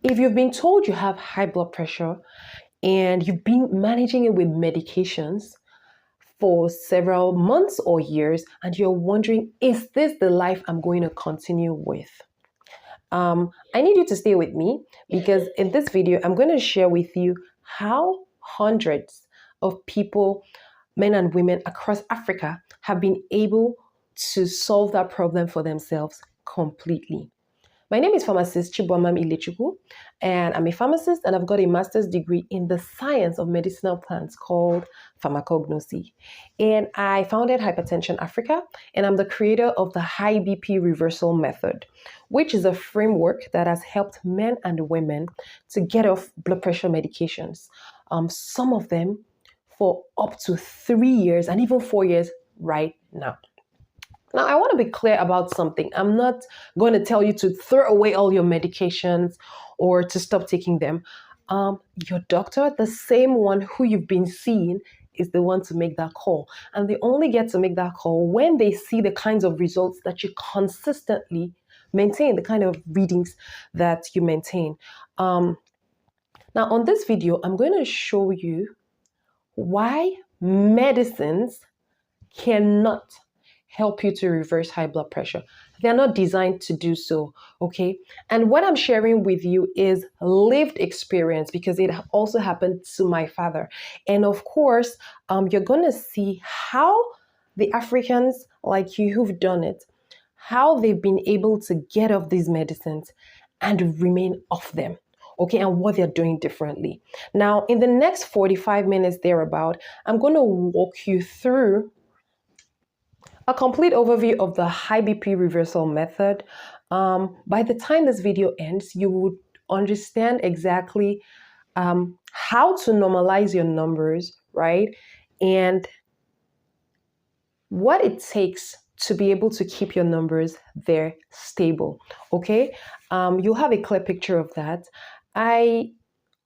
If you've been told you have high blood pressure and you've been managing it with medications for several months or years, and you're wondering, is this the life I'm going to continue with? I need you to stay with me because in this video, I'm going to share with you how hundreds of people, men and women across Africa, have been able to solve that problem for themselves completely. My name is pharmacist Chibwamam Ilechukwu, and I'm a pharmacist, and I've got a master's degree in the science of medicinal plants called pharmacognosy. And I founded Hypertension Africa, and I'm the creator of the high BP reversal method, which is a framework that has helped men and women to get off blood pressure medications. Some of them for up to 3 years and even 4 years right now. Now, I want to be clear about something. I'm not going to tell you to throw away all your medications or to stop taking them. Your doctor, the same one who you've been seeing, is the one to make that call. And they only get to make that call when they see the kinds of results that you consistently maintain, the kind of readings that you maintain. Now, on this video, I'm going to show you why medicines cannot help you to reverse high blood pressure. They're not designed to do so, okay? And what I'm sharing with you is lived experience because it also happened to my father. And of course, you're going to see how the Africans like you who've done it, how they've been able to get off these medicines and remain off them. Okay, and what they're doing differently. Now, in the next 45 minutes thereabout, I'm going to walk you through a complete overview of the high BP reversal method. By the time this video ends, you would understand exactly how to normalize your numbers, right? And what it takes to be able to keep your numbers there stable, okay? You'll have a clear picture of that. I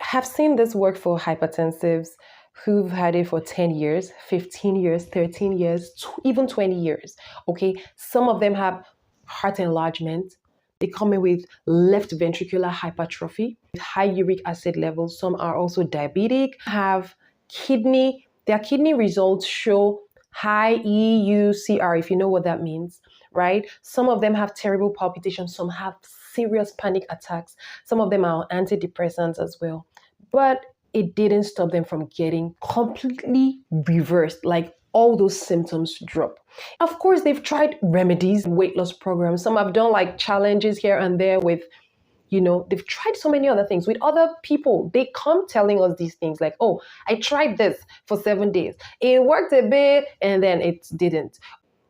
have seen this work for hypertensives who've had it for 10 years, 15 years, 13 years, even 20 years, okay? Some of them have heart enlargement. They come in with left ventricular hypertrophy, high uric acid levels. Some are also diabetic, their kidney results show high EUCR, if you know what that means, right? Some of them have terrible palpitations. Some have serious panic attacks. Some of them are on antidepressants as well. But it didn't stop them from getting completely reversed, like all those symptoms drop. Of course, they've tried remedies, weight loss programs. Some have done like challenges here and there with, they've tried so many other things with other people. They come telling us these things like, oh, I tried this for 7 days. It worked a bit and then it didn't.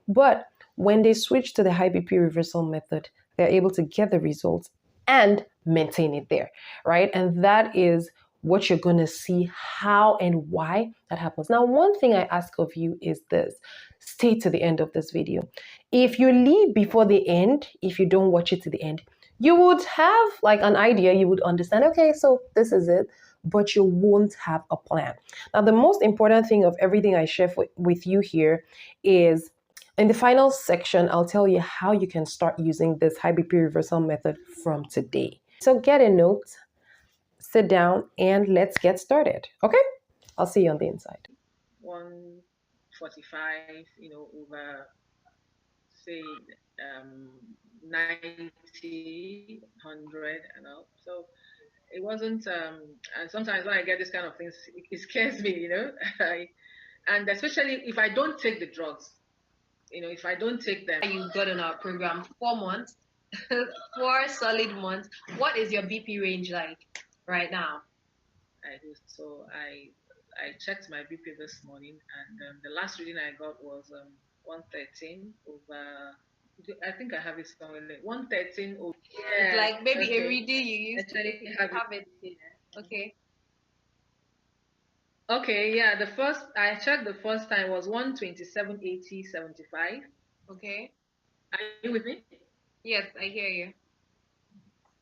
But when they switch to the high BP reversal method, they're able to get the results and maintain it there, right? And that is what you're going to see how and why that happens. Now, one thing I ask of you is this: stay to the end of this video. If you leave before the end, if you don't watch it to the end, you would have like an idea, you would understand, okay, so this is it, but you won't have a plan. Now, the most important thing of everything I share with you here is in the final section, I'll tell you how you can start using this high BP reversal method from today. So get a note, sit down, and let's get started. Okay? I'll see you on the inside. 145, over, say, 90, 100 and up. So it wasn't, and sometimes when I get this kind of things, it scares me, and especially if I don't take the drugs, if I don't take them. You got in our program 4 months, 4 solid months. What is your BP range like right now? So I checked my BP this morning, and the last reading I got was 113 over. I think I have it somewhere. 113 over. Yeah, it's like maybe a reading you used to have it. Okay. Okay, yeah. I checked the first time was 127.80.75. Okay. Are you with me? Yes, I hear you.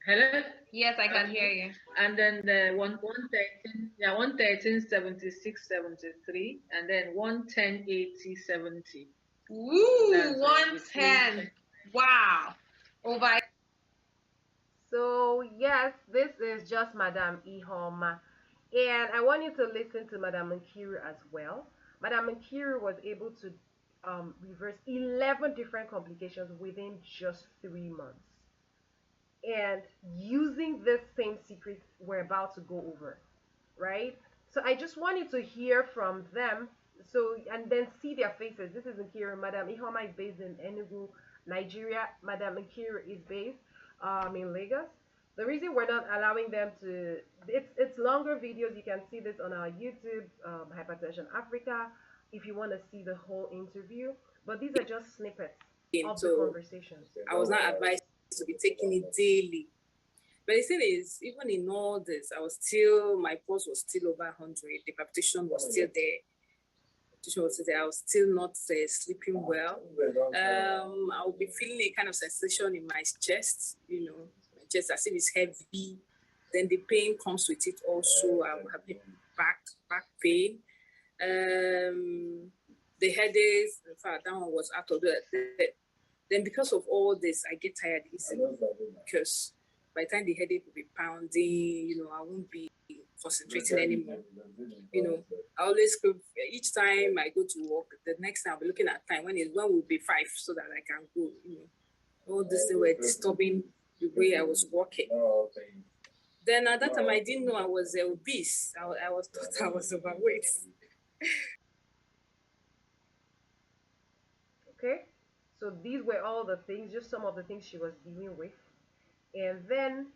Hello? Yes, I can hear you. And then the 113, 113.76.73, and then 110.80.70. Woo, 110. Wow. Over. So, yes, this is just Madame Ihoma. And I want you to listen to Madame Nkiru as well. Madame Nkiru was able to reverse 11 different complications within just 3 months. And using this same secret we're about to go over, right? So I just wanted to hear from them. So and then see their faces. This is Nkiru. Madam Ihoma is based in Enugu, Nigeria. Madam Nkiru is based in Lagos. The reason we're not allowing them to it's longer videos. You can see this on our YouTube, Hypertension Africa, if you want to see the whole interview. But these are just snippets of the So conversations. I was not advised to be taking it daily. But the thing is, even in all this, my pulse was still over 100. The palpitation was still there. I was still not sleeping well. I would be feeling a kind of sensation in my chest, my chest as if it's heavy. Then the pain comes with it also. I will have back pain. The headaches, in fact, that one was out of the. Then because of all this, I get tired easily because by the time the headache will be pounding, I won't be concentrating anymore. I always go, each time I go to work, the next time I'll be looking at time when will be 5 so that I can go. All this thing were disturbing the way I was walking. Then at that time I didn't know I was obese. I was thought I was overweight. Okay, so these were all the things, just some of the things she was dealing with. And then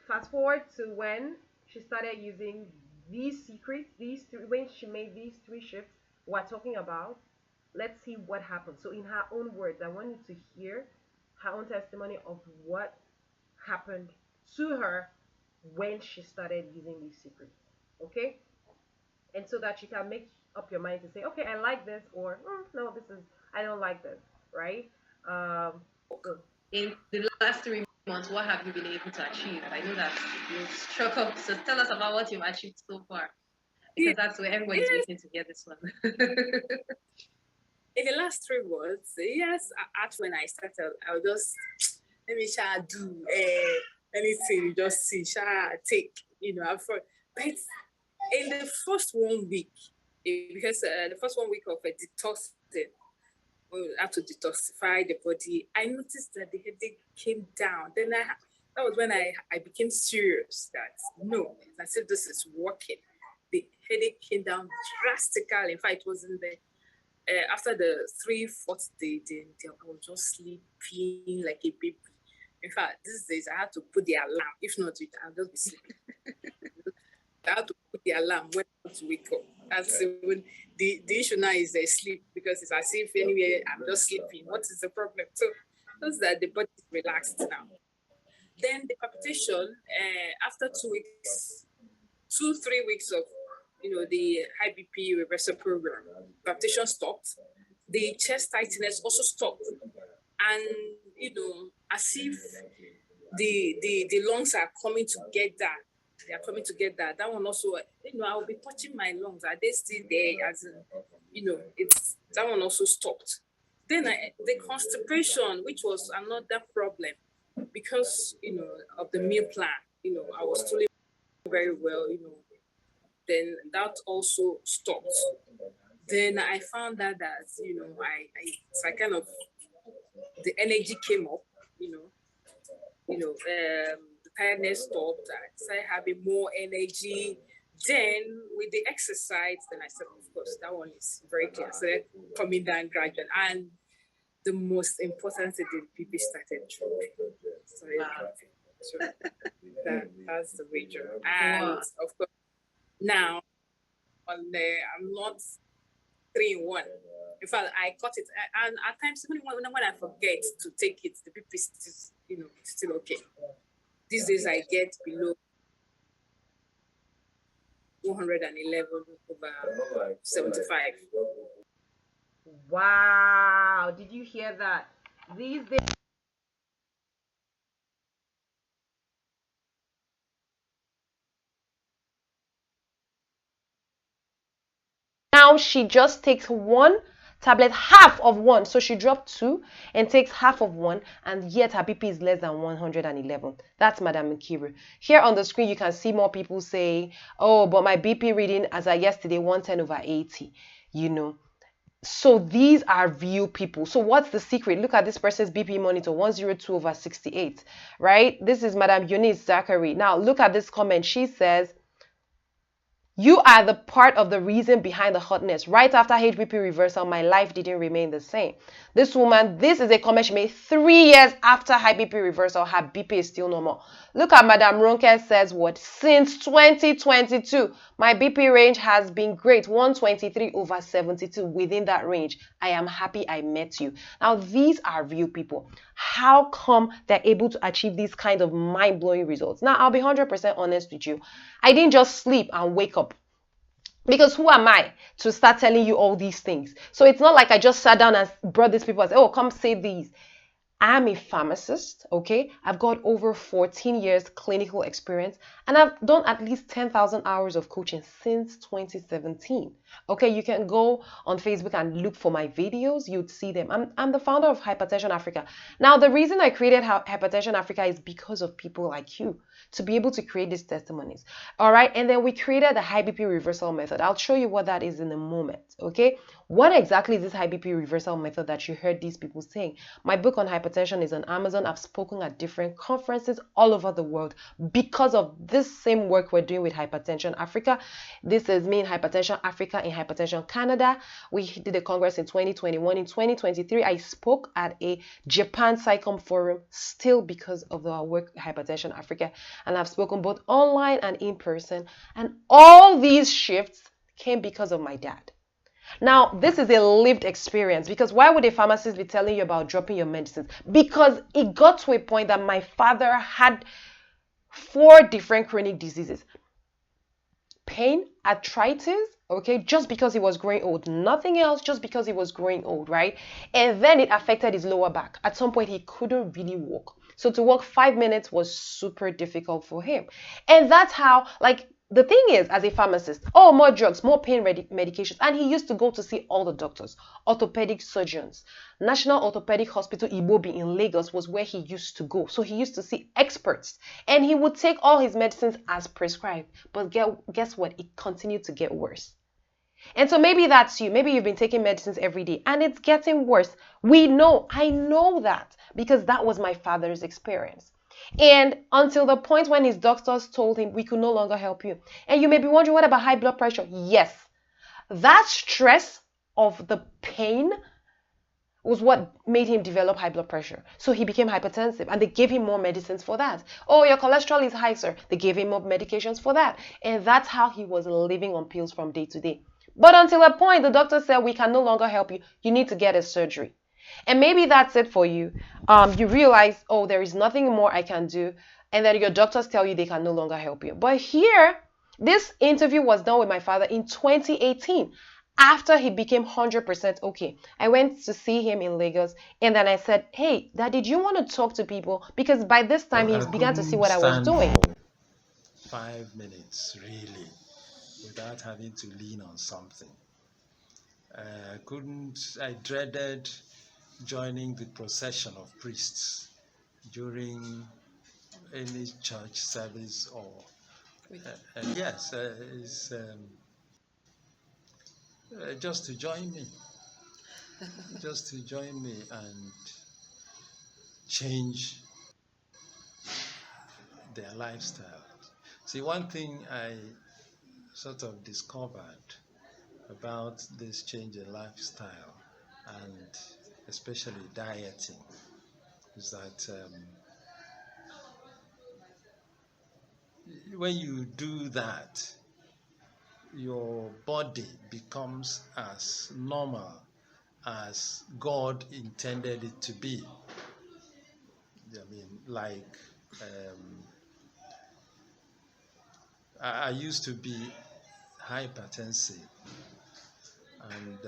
fast forward to when she started using these secrets, these three, when she made these 3 shifts we're talking about. Let's see what happened. So in her own words, I want you to hear her own testimony of what happened to her when she started using these secrets. Okay? And so that you can make up your mind to say, okay, I like this, or no, I don't like this, right? So In the last 3 months, what have you been able to achieve? I know that you struck up, so tell us about what you've achieved so far, because that's where everybody's waiting to hear this one. In the last 3 months, yes, at when I started, I would just let me do anything you just see, take, but in the first 1 week, because the first 1 week of a detoxing, when we have to detoxify the body, I noticed that the headache came down. Then that was when I became serious that no, I said this is working. The headache came down drastically. In fact, it was in the after the 3/4 day, I was just sleeping like a baby. In fact, these days I had to put the alarm. If not, I'll just be sleeping. I had to put the alarm when I want to wake up. That's when the issue now is sleep, because it's as if anyway I'm just sleeping. What is the problem? So just that the body is relaxed now. Then the palpitation, after 2 weeks, 3 weeks of the high BP reversal program, palpitation stopped. The chest tightness also stopped, and as if the lungs are coming together. They are coming together. That one also, I will be touching my lungs. Are they still there? As in, it's that one also stopped. Then the constipation, which was another problem, because of the meal plan. I was doing very well. Then that also stopped. Then I found out that I kind of the energy came up. The tiredness stopped. I started having more energy. Then with the exercise, then I said, of course, that one is very clear. So coming down gradually. And the most important thing, the people started dropping. So that's the major. And of course, now I'm not 3 in 1. In fact, I got it, and at times even when I forget to take it, the BP is still okay. These days I get below 111 over 75. wow, did you hear that? These days now she just takes one tablet, half of one. So she dropped 2 and takes half of one, and yet her BP is less than 111. That's Madam Nkiru. Here on the screen, you can see more people saying, oh, but my BP reading as of yesterday, 110/80, you know. So these are real people. So what's the secret? Look at this person's BP monitor, 102/68, right? This is Madam Eunice Zachary. Now look at this comment. She says, you are the part of the reason behind the hotness. Right after HBP reversal, my life didn't remain the same. This woman, this is a comment she made 3 years after high BP reversal. Her BP is still normal. Look at Madam Ronke says what? Since 2022, my BP range has been great. 123/72 within that range. I am happy I met you. Now, these are real people. How come they're able to achieve these kind of mind-blowing results? Now, I'll be 100% honest with you. I didn't just sleep and wake up. Because who am I to start telling you all these things? So it's not like I just sat down and brought these people and said, oh, come say these. I'm a pharmacist, okay? I've got over 14 years clinical experience, and I've done at least 10,000 hours of coaching since 2017. Okay, you can go on Facebook and look for my videos. You'd see them. I'm the founder of Hypertension Africa. Now, the reason I created Hypertension Africa is because of people like you, to be able to create these testimonies. All right, and then we created the high BP reversal method. I'll show you what that is in a moment, okay? What exactly is this high BP reversal method that you heard these people saying? My book on hypertension is on Amazon. I've spoken at different conferences all over the world because of this same work we're doing with Hypertension Africa. This is me in Hypertension Africa, in Hypertension Canada. We did a congress in 2021. In 2023, I spoke at a Japan Psychom forum, still because of our work with Hypertension Africa. And I've spoken both online and in person. And all these shifts came because of my dad. Now, this is a lived experience, because why would a pharmacist be telling you about dropping your medicines? Because it got to a point that my father had 4 different chronic diseases. Pain, arthritis, okay, just because he was growing old. Nothing else, just because he was growing old, right? And then it affected his lower back. At some point, he couldn't really walk. So to walk 5 minutes was super difficult for him. And that's how, like, the thing is, as a pharmacist, oh, more drugs, more pain medications. And he used to go to see all the doctors, orthopedic surgeons. National Orthopedic Hospital Ibobi in Lagos was where he used to go. So he used to see experts. And he would take all his medicines as prescribed. But guess what? It continued to get worse. And so maybe that's you. Maybe you've been taking medicines every day and it's getting worse. We know, I know that, because that was my father's experience. And until the point when his doctors told him, we could no longer help you. And you may be wondering, what about high blood pressure? Yes, that stress of the pain was what made him develop high blood pressure. So he became hypertensive, and they gave him more medicines for that. Oh, your cholesterol is high, sir. They gave him more medications for that. And that's how he was living on pills from day to day. But until a point, the doctor said, we can no longer help you. You need to get a surgery. And maybe that's it for you. You realize, oh, there is nothing more I can do. And then your doctors tell you they can no longer help you. But here, this interview was done with my father in 2018. After he became 100% okay. I went to see him in Lagos, and then I said, hey, Dad, did you want to talk to people? Because by this time, he began to see what I was doing. 5 minutes, really, without having to lean on something. I dreaded joining the procession of priests during any church service or just to join me, and change their lifestyle. See, one thing I sort of discovered about this change in lifestyle, and especially dieting, is that when you do that, your body becomes as normal as God intended it to be. I mean, like, I used to be hypertensive, and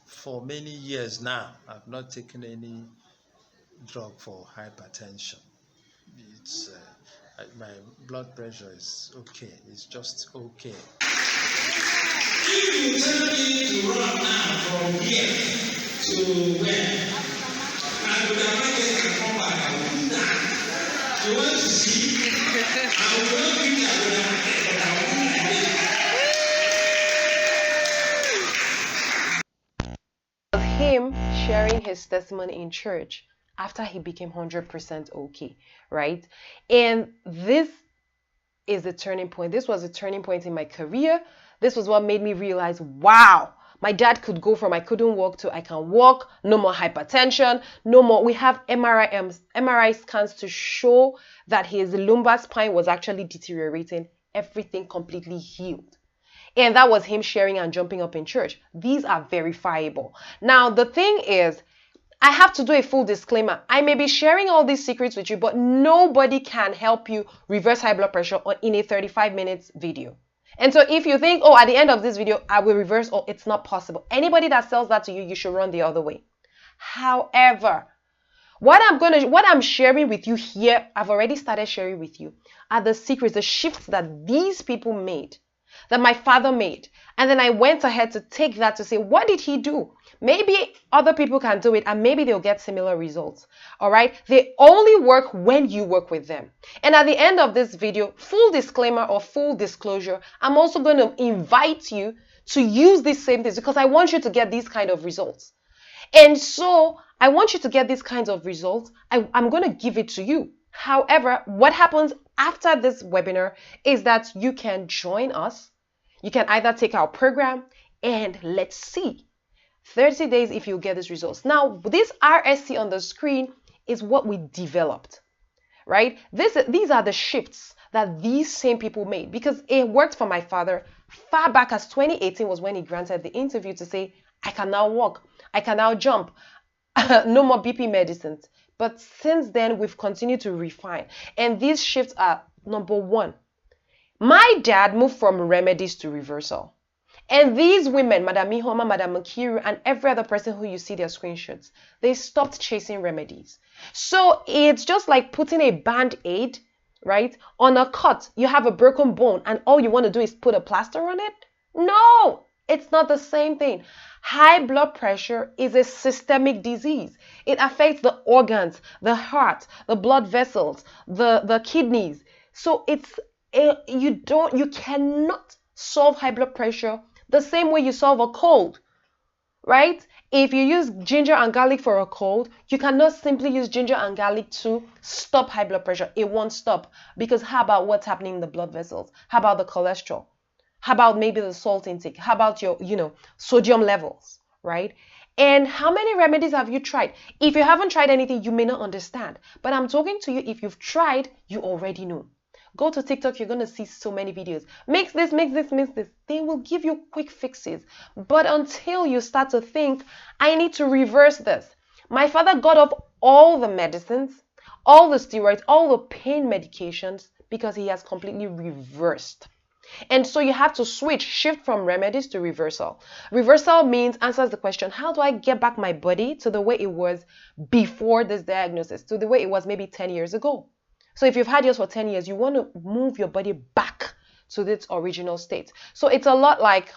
for many years now, I've not taken any drug for hypertension. It's my blood pressure is okay. It's just okay. If you tell me to run now from here to where, I would have market and come back. I will do that. You want to see? I will not give you a market, but I will do it. Him sharing his testimony in church after he became 100% okay, right? And this is the turning point. This was a turning point in my career. This was what made me realize, wow, my dad could go from I couldn't walk to I can walk, no more hypertension, no more. We have MRI scans to show that his lumbar spine was actually deteriorating. Everything completely healed. And that was him sharing and jumping up in church. These are verifiable. Now, the thing is, I have to do a full disclaimer. I may be sharing all these secrets with you, but nobody can help you reverse high blood pressure in a 35 minutes video. And so if you think, oh, at the end of this video, I will reverse, oh, it's not possible. Anybody that sells that to you, you should run the other way. However, what I'm sharing with you here, I've already started sharing with you, are the secrets, the shifts that these people made, that my father made. And then I went ahead to take that to say, what did he do? Maybe other people can do it and maybe they'll get similar results. All right. They only work when you work with them. And at the end of this video, full disclaimer or full disclosure, I'm also going to invite you to use these same things because I want you to get these kind of results. And so I want you to get these kinds of results. I'm going to give it to you. However, what happens after this webinar is that you can join us. You can either take our program and let's see 30 days if you get these results. Now, this RSC on the screen is what we developed, right? These are the shifts that these same people made because it worked for my father far back as 2018 was when he granted the interview to say, I can now walk, I can now jump, no more BP medicines. But since then, we've continued to refine. And these shifts are, number one, my dad moved from remedies to reversal. And these women, Madam Mihoma, Madam Makiru, and every other person who you see their screenshots, they stopped chasing remedies. So it's just like putting a band-aid, right, on a cut. You have a broken bone and all you want to do is put a plaster on it? No, it's not the same thing. High blood pressure is a systemic disease. It affects the organs, the heart, the blood vessels, the kidneys. So you cannot solve high blood pressure the same way you solve a cold, right? If you use ginger and garlic for a cold, you cannot simply use ginger and garlic to stop high blood pressure. It won't stop because how about what's happening in the blood vessels? How about the cholesterol? How about maybe the salt intake? How about your, sodium levels, right? And how many remedies have you tried? If you haven't tried anything, you may not understand. But I'm talking to you, if you've tried, you already know. Go to TikTok, you're going to see so many videos. Mix this, mix this, mix this. They will give you quick fixes. But until you start to think, I need to reverse this. My father got off all the medicines, all the steroids, all the pain medications because he has completely reversed. And so you have to shift from remedies to reversal. Reversal answers the question, how do I get back my body to the way it was before this diagnosis, to the way it was maybe 10 years ago? So if you've had yours for 10 years, you want to move your body back to its original state. So it's a lot like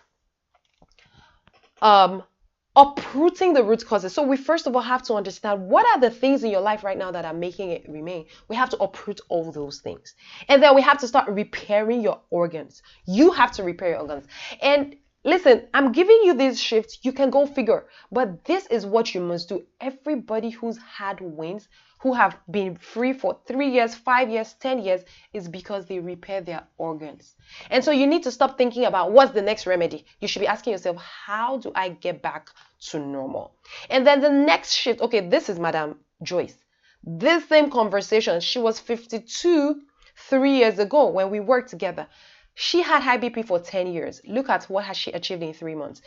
uprooting the root causes. So we first of all have to understand what are the things in your life right now that are making it remain. We have to uproot all those things. And then we have to start repairing your organs. You have to repair your organs. And listen, I'm giving you these shifts. You can go figure. But this is what you must do. Everybody who's had wins, who have been free for 3 years, 5 years, 10 years, is because they repair their organs. And so you need to stop thinking about what's the next remedy. You should be asking yourself, how do I get back to normal? And then the next shift, okay, this is Madam Joyce. This same conversation, she was 52 3 years ago when we worked together. She had high BP for 10 years. Look at what has she achieved in 3 months.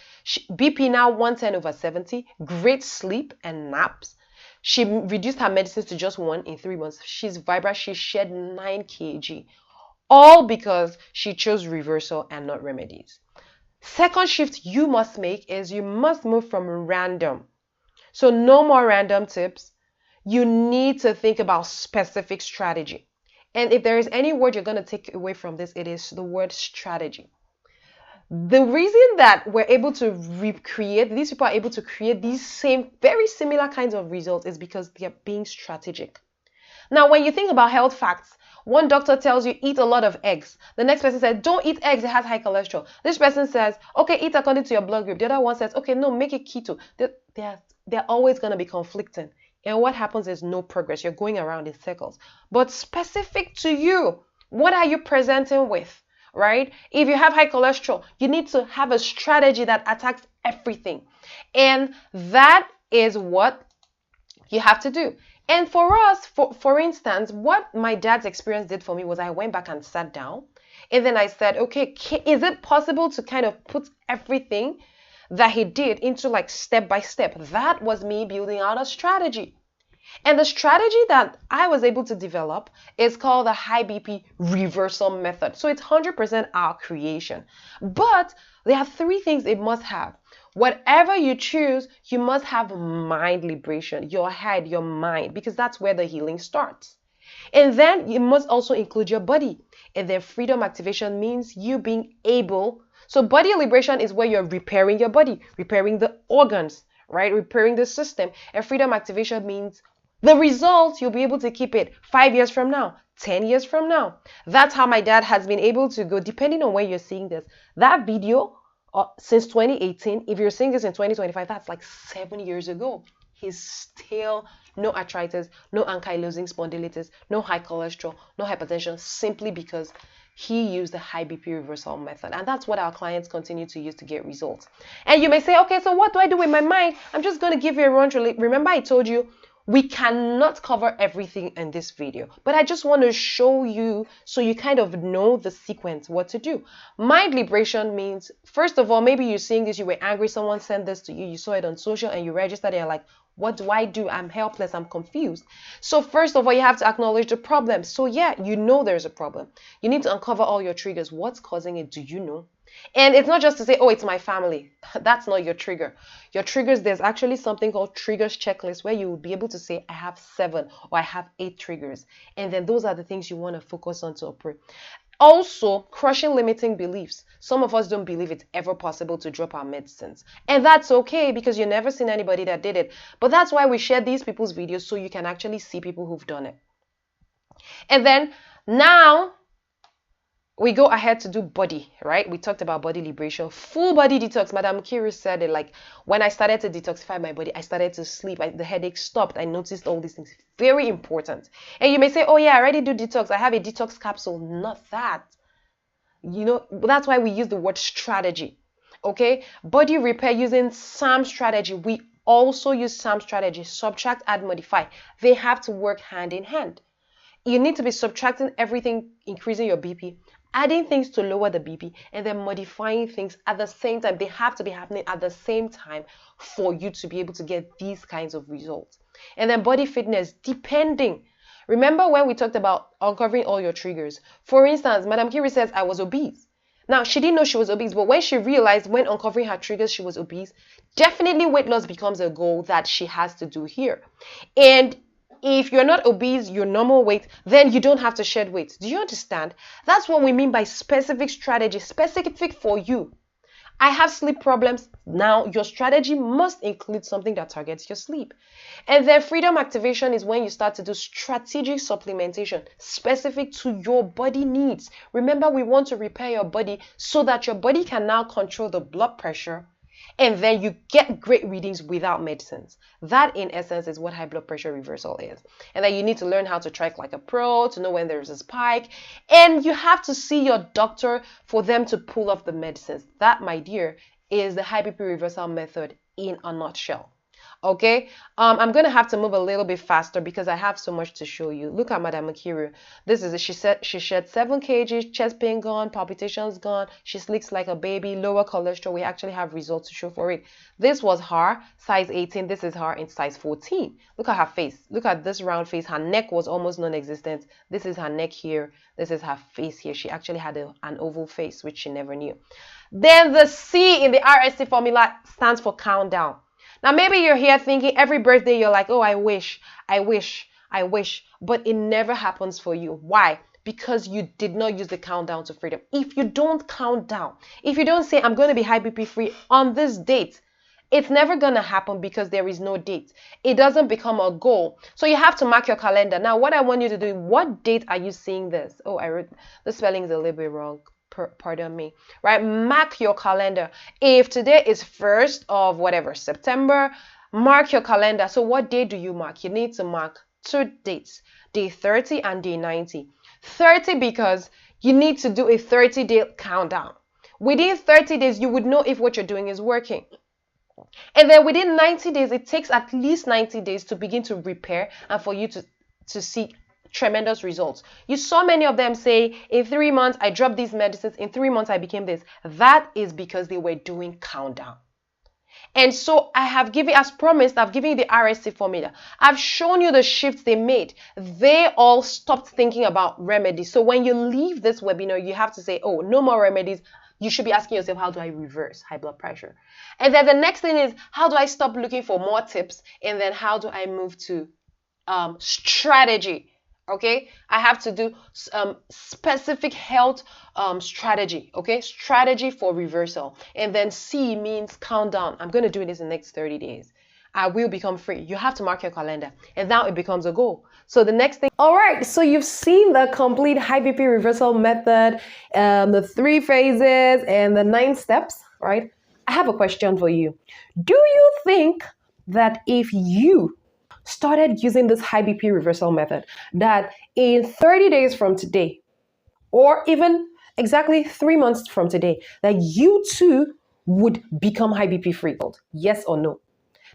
BP now 110/70, great sleep and naps. She reduced her medicines to just 1 in 3 months. She's vibrant. She shed 9 kg. All because she chose reversal and not remedies. Second shift you must make is you must move from random. So no more random tips. You need to think about specific strategy. And if there is any word you're going to take away from this, it is the word strategy. The reason that we're able to recreate, these people are able to create these same, very similar kinds of results is because they're being strategic. Now, when you think about health facts, one doctor tells you eat a lot of eggs. The next person says, don't eat eggs, it has high cholesterol. This person says, okay, eat according to your blood group. The other one says, okay, no, make it keto. They're always going to be conflicting. And what happens is no progress. You're going around in circles. But specific to you, what are you presenting with? Right? If you have high cholesterol, you need to have a strategy that attacks everything. And that is what you have to do. And for us, for instance, what my dad's experience did for me was I went back and sat down. And then I said, okay, is it possible to kind of put everything that he did into like step by step? That was me building out a strategy. And the strategy that I was able to develop is called the high BP reversal method. So it's 100% our creation. But there are 3 things it must have. Whatever you choose, you must have mind liberation, your head, your mind, because that's where the healing starts. And then you must also include your body. And then freedom activation means you being able. So body liberation is where you're repairing your body, repairing the organs, right? Repairing the system. And freedom activation means the result, you'll be able to keep it 5 years from now, 10 years from now. That's how my dad has been able to go, depending on where you're seeing this. That video, since 2018, if you're seeing this in 2025, that's like 7 years ago. He's still no arthritis, no ankylosing spondylitis, no high cholesterol, no hypertension, simply because he used the high BP reversal method. And that's what our clients continue to use to get results. And you may say, okay, so what do I do with my mind? I'm just going to give you a run through. Remember, I told you we cannot cover everything in this video, but I just want to show you so you kind of know the sequence, what to do. Mind liberation means, first of all, maybe you're seeing this, you were angry, someone sent this to you, you saw it on social and you registered and you're like, what do I do? I'm helpless, I'm confused. So first of all, you have to acknowledge the problem. So yeah, you know there's a problem. You need to uncover all your triggers. What's causing it? Do you know? And it's not just to say, oh, it's my family. That's not your trigger. Your triggers, there's actually something called triggers checklist where you will be able to say, I have 7 or I have 8 triggers. And then those are the things you want to focus on to operate. Also, crushing limiting beliefs. Some of us don't believe it's ever possible to drop our medicines. And that's okay because you've never seen anybody that did it. But that's why we share these people's videos so you can actually see people who've done it. And then now we go ahead to do body, right? We talked about body liberation, full body detox. Madam Kiri said it, like when I started to detoxify my body, I started to sleep. The headache stopped. I noticed all these things. Very important. And you may say, oh yeah, I already do detox. I have a detox capsule. Not that. You know, that's why we use the word strategy. Okay? Body repair using SAM strategy. We also use SAM strategy. Subtract, add, modify. They have to work hand in hand. You need to be subtracting everything, increasing your BP, adding things to lower the BP, and then modifying things at the same time. They have to be happening at the same time for you to be able to get these kinds of results. And then body fitness, depending. Remember when we talked about uncovering all your triggers? For instance, Madam Kiri says, I was obese. Now, she didn't know she was obese, but when she realized when uncovering her triggers, she was obese, definitely weight loss becomes a goal that she has to do here. And if you're not obese, you're normal weight, then you don't have to shed weight. Do you understand? That's what we mean by specific strategy, specific for you. I have sleep problems. Now, your strategy must include something that targets your sleep. And then freedom activation is when you start to do strategic supplementation specific to your body needs. Remember, we want to repair your body so that your body can now control the blood pressure, and then you get great readings without medicines. That, in essence, is what high blood pressure reversal is. And then you need to learn how to track like a pro to know when there's a spike. And you have to see your doctor for them to pull off the medicines. That, my dear, is the high BP reversal method in a nutshell. Okay, I'm gonna have to move a little bit faster because I have so much to show you. Look at Madam Akiru. This is it. She shed 7 kg, chest pain gone, palpitations gone. She sleeps like a baby, lower cholesterol. We actually have results to show for it. This was her size 18. This is her in size 14. Look at her face. Look at this round face. Her neck was almost non-existent. This is her neck here. This is her face here. She actually had an oval face, which she never knew. Then the C in the RSC formula stands for countdown. Now, maybe you're here thinking every birthday you're like, oh, I wish, but it never happens for you. Why? because you did not use the countdown to freedom. If you don't count down, if you don't say, I'm going to be high BP free on this date, it's never going to happen because there is no date. It doesn't become a goal. So you have to mark your calendar. Now, what I want you to do, what date are you seeing this? Oh, I wrote, the spelling is a little bit wrong. Pardon me. Right? Mark your calendar. If today is 1st of whatever, September, mark your calendar. So what day do you mark? You need to mark 2 dates, day 30 and day 90. 30 because you need to do a 30-day countdown. Within 30 days, you would know if what you're doing is working. And then within 90 days, it takes at least 90 days to begin to repair and for you to see tremendous results. You saw many of them say, in 3 months, I dropped these medicines. In 3 months, I became this. That is because they were doing countdown. And so I have given, as promised, I've given you the RSC formula. I've shown you the shifts they made. They all stopped thinking about remedies. So when you leave this webinar, you have to say, oh, no more remedies. You should be asking yourself, how do I reverse high blood pressure? And then the next thing is, how do I stop looking for more tips? And then how do I move to strategy? Okay, I have to do specific health strategy. Okay, strategy for reversal. And then C means countdown. I'm going to do this in the next 30 days. I will become free. You have to mark your calendar. And now it becomes a goal. So the next thing. All right, so you've seen the complete high BP reversal method, the 3 phases and the 9 steps, right? I have a question for you. Do you think that if you started using this high BP reversal method, that in 30 days from today, or even exactly 3 months from today, that you too would become high BP free? Yes or no?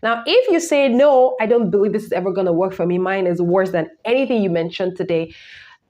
Now, if you say, no, I don't believe this is ever going to work for me, mine is worse than anything you mentioned today,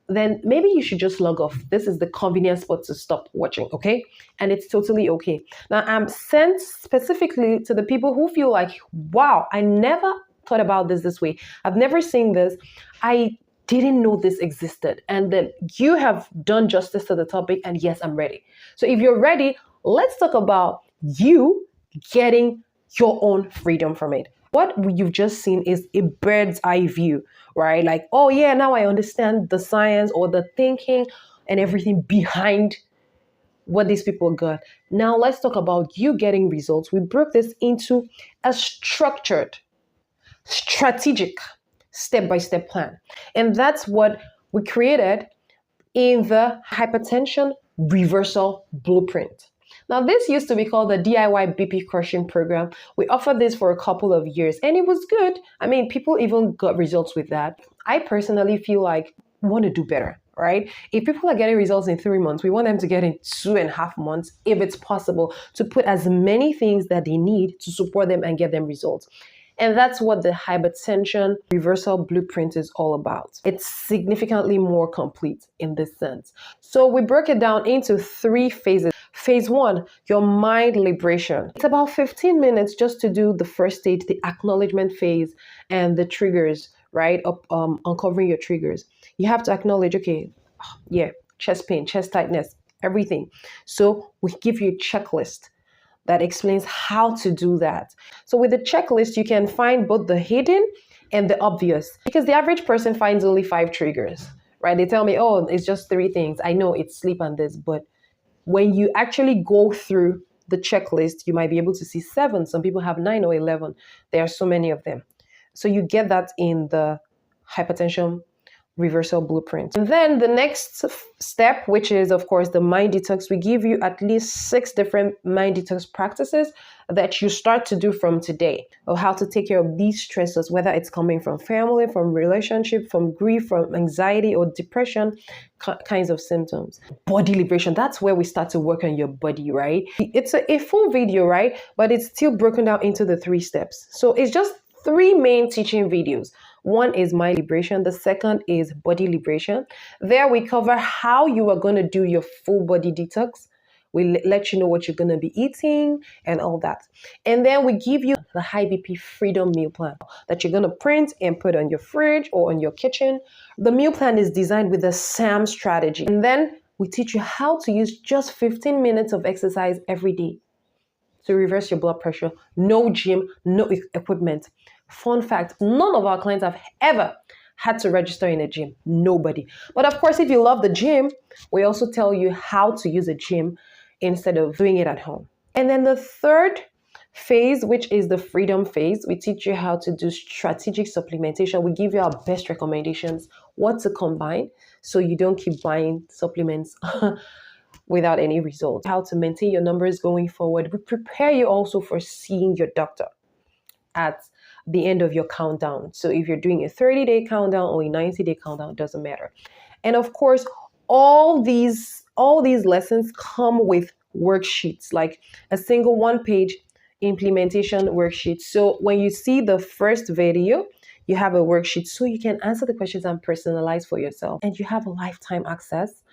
then maybe you should just log off. This is the convenient spot to stop watching, okay? And it's totally okay. Now, I'm sent specifically to the people who feel like, wow, I never thought about this way. I've never seen this. I didn't know this existed. And then you have done justice to the topic, and yes, I'm ready. So if you're ready, let's talk about you getting your own freedom from it. What you've just seen is a bird's eye view, right? Like, oh yeah, now I understand the science or the thinking and everything behind what these people got. Now let's talk about you getting results. We broke this into a structured, strategic, step-by-step plan. And that's what we created in the Hypertension Reversal Blueprint. Now, this used to be called the DIY BP crushing program. We offered this for a couple of years and it was good. I mean, people even got results with that. I personally feel like we want to do better, right? If people are getting results in 3 months, we want them to get in 2.5 months, if it's possible, to put as many things that they need to support them and get them results. And that's what the Hypertension Reversal Blueprint is all about. It's significantly more complete in this sense. So we broke it down into 3 phases. Phase 1, your mind liberation. It's about 15 minutes just to do the first stage, the acknowledgement phase and the triggers, right? Uncovering your triggers. You have to acknowledge, okay, yeah, chest pain, chest tightness, everything. So we give you a checklist that explains how to do that. So with the checklist, you can find both the hidden and the obvious, because the average person finds only 5 triggers, right? They tell me, oh, it's just 3 things. I know it's sleep and this, but when you actually go through the checklist, you might be able to see 7. Some people have 9 or 11. There are so many of them. So you get that in the Hypertension Reversal Blueprint. And then the next step, which is, of course, the mind detox, we give you at least 6 different mind detox practices that you start to do from today, of how to take care of these stresses, whether it's coming from family, from relationship, from grief, from anxiety or depression, kinds of symptoms. Body liberation, that's where we start to work on your body, right? It's a full video, right? But it's still broken down into the 3 steps. So it's just 3 main teaching videos. One is mind liberation. The second is body liberation. There we cover how you are going to do your full body detox. We let you know what you're going to be eating and all that. And then we give you the high BP freedom meal plan that you're going to print and put on your fridge or on your kitchen. The meal plan is designed with the SAM strategy. And then we teach you how to use just 15 minutes of exercise every day to reverse your blood pressure. No gym, no equipment. Fun fact, none of our clients have ever had to register in a gym? Nobody. But of course, if you love the gym, we also tell you how to use a gym instead of doing it at home. And then the third phase, which is the freedom phase, we teach you how to do strategic supplementation. We give you our best recommendations, what to combine, so you don't keep buying supplements without any results. How to maintain your numbers going forward. We prepare you also for seeing your doctor at the end of your countdown. So if you're doing a 30-day countdown or a 90-day countdown, it doesn't matter. And of course, all these lessons come with worksheets, like a single one-page implementation worksheet. So when you see the first video, you have a worksheet so you can answer the questions and personalize for yourself. And you have lifetime access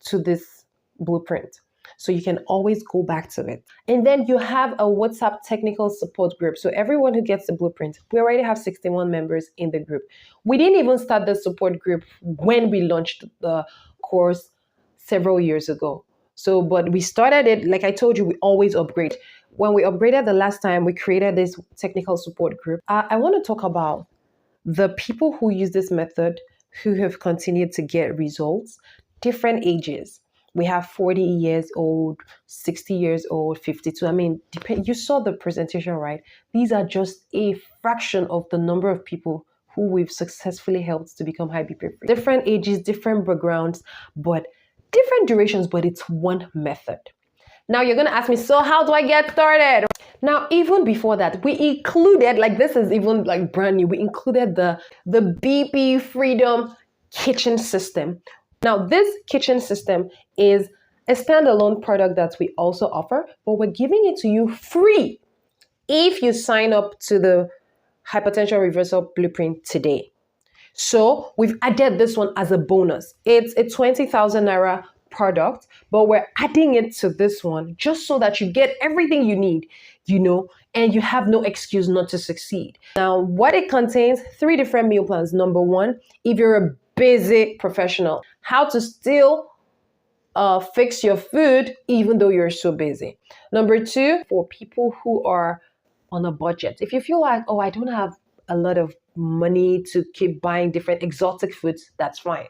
to this blueprint. So you can always go back to it. And then you have a WhatsApp technical support group. So everyone who gets the blueprint, we already have 61 members in the group. We didn't even start the support group when we launched the course several years ago. So, but we started it, like I told you, we always upgrade. When we upgraded the last time, we created this technical support group. I want to talk about the people who use this method who have continued to get results, different ages. We have 40 years old, 60 years old, 52. I mean, you saw the presentation, right? These are just a fraction of the number of people who we've successfully helped to become high BP free. Different ages, different backgrounds, but different durations, but it's one method. Now you're going to ask me, so how do I get started? Now, even before that, we included, like this is even like brand new, we included the BP Freedom Kitchen System. Now, this kitchen system is a standalone product that we also offer, but we're giving it to you free if you sign up to the Hypertension Reversal Blueprint today. So we've added this one as a bonus. It's a 20,000 Naira product, but we're adding it to this one just so that you get everything you need, and you have no excuse not to succeed. Now, what it contains, 3 different meal plans. Number 1, if you're a busy professional, how to still fix your food even though you're so busy. Number 2, for people who are on a budget. If you feel like, oh, I don't have a lot of money to keep buying different exotic foods, that's fine.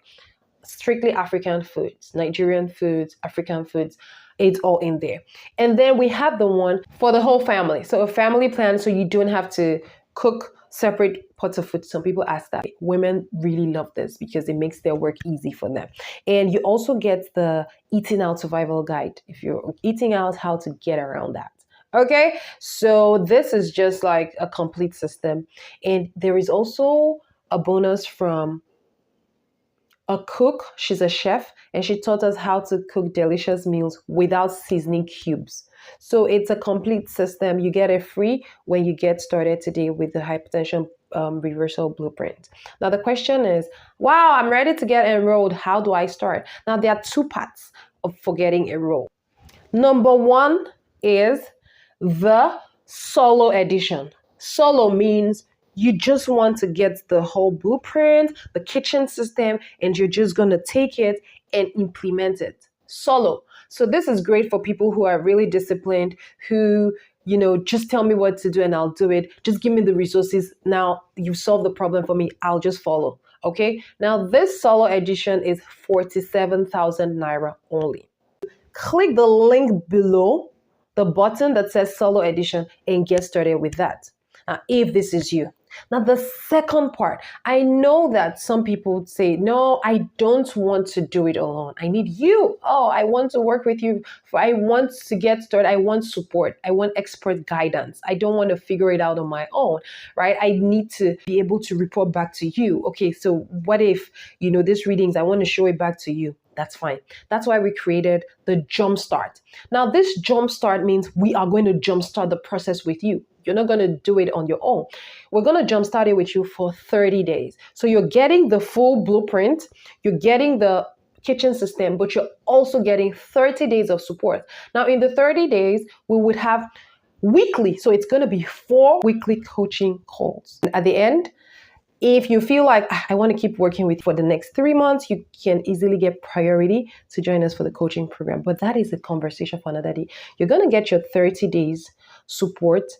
Strictly African foods, Nigerian foods, African foods, it's all in there. And then we have the one for the whole family. So a family plan, so you don't have to cook separate pots of food. Some people ask that. Women really love this because it makes their work easy for them. And you also get the eating out survival guide. If you're eating out, how to get around that. Okay, so this is just like a complete system. And there is also a bonus from a cook. She's a chef, and she taught us how to cook delicious meals without seasoning cubes. So it's a complete system. You get it free when you get started today with the Hypertension Reversal Blueprint. Now the question is, wow, I'm ready to get enrolled. How do I start? Now there are 2 parts for getting enrolled. Number 1 is the solo edition. Solo means you just want to get the whole blueprint, the kitchen system, and you're just going to take it and implement it solo. So this is great for people who are really disciplined, who, just tell me what to do and I'll do it. Just give me the resources. Now you solve the problem for me. I'll just follow. Okay. Now this solo edition is 47,000 Naira only. Click the link below, the button that says solo edition, and get started with that. Now, if this is you. Now, the second part, I know that some people would say, no, I don't want to do it alone. I need you. Oh, I want to work with you. I want to get started. I want support. I want expert guidance. I don't want to figure it out on my own, right? I need to be able to report back to you. Okay, so what if, this readings, I want to show it back to you. That's fine. That's why we created the Jumpstart. Now, this Jumpstart means we are going to jumpstart the process with you. You're not going to do it on your own. We're going to jumpstart it with you for 30 days. So you're getting the full blueprint, you're getting the kitchen system, but you're also getting 30 days of support. Now, in the 30 days, we would have weekly. So it's going to be 4 weekly coaching calls. And at the end, if you feel like I want to keep working with you for the next 3 months, you can easily get priority to join us for the coaching program. But that is a conversation for another day. You're going to get your 30 days support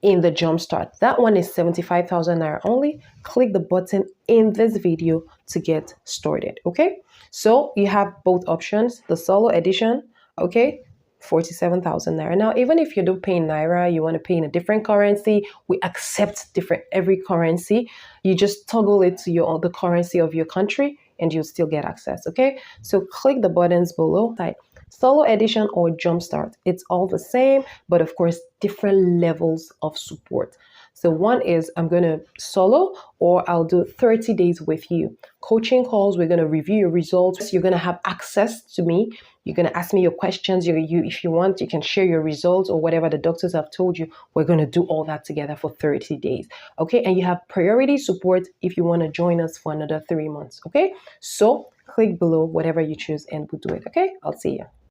in the Jumpstart. That one is 75,000 naira only. Click the button in this video to get started. Okay, so you have both options, the solo edition, okay, 47,000 naira. Now, even if you don't pay in naira, you want to pay in a different currency, we accept different every currency. You just toggle it to the currency of your country and you'll still get access. Okay, so click the buttons below, type solo edition or Jumpstart. It's all the same, but of course, different levels of support. So one is I'm going to solo, or I'll do 30 days with you. Coaching calls, we're going to review your results. You're going to have access to me. You're going to ask me your questions. If you want, you can share your results or whatever the doctors have told you. We're going to do all that together for 30 days. Okay. And you have priority support if you want to join us for another 3 months. Okay. So click below, whatever you choose, and we'll do it. Okay. I'll see you.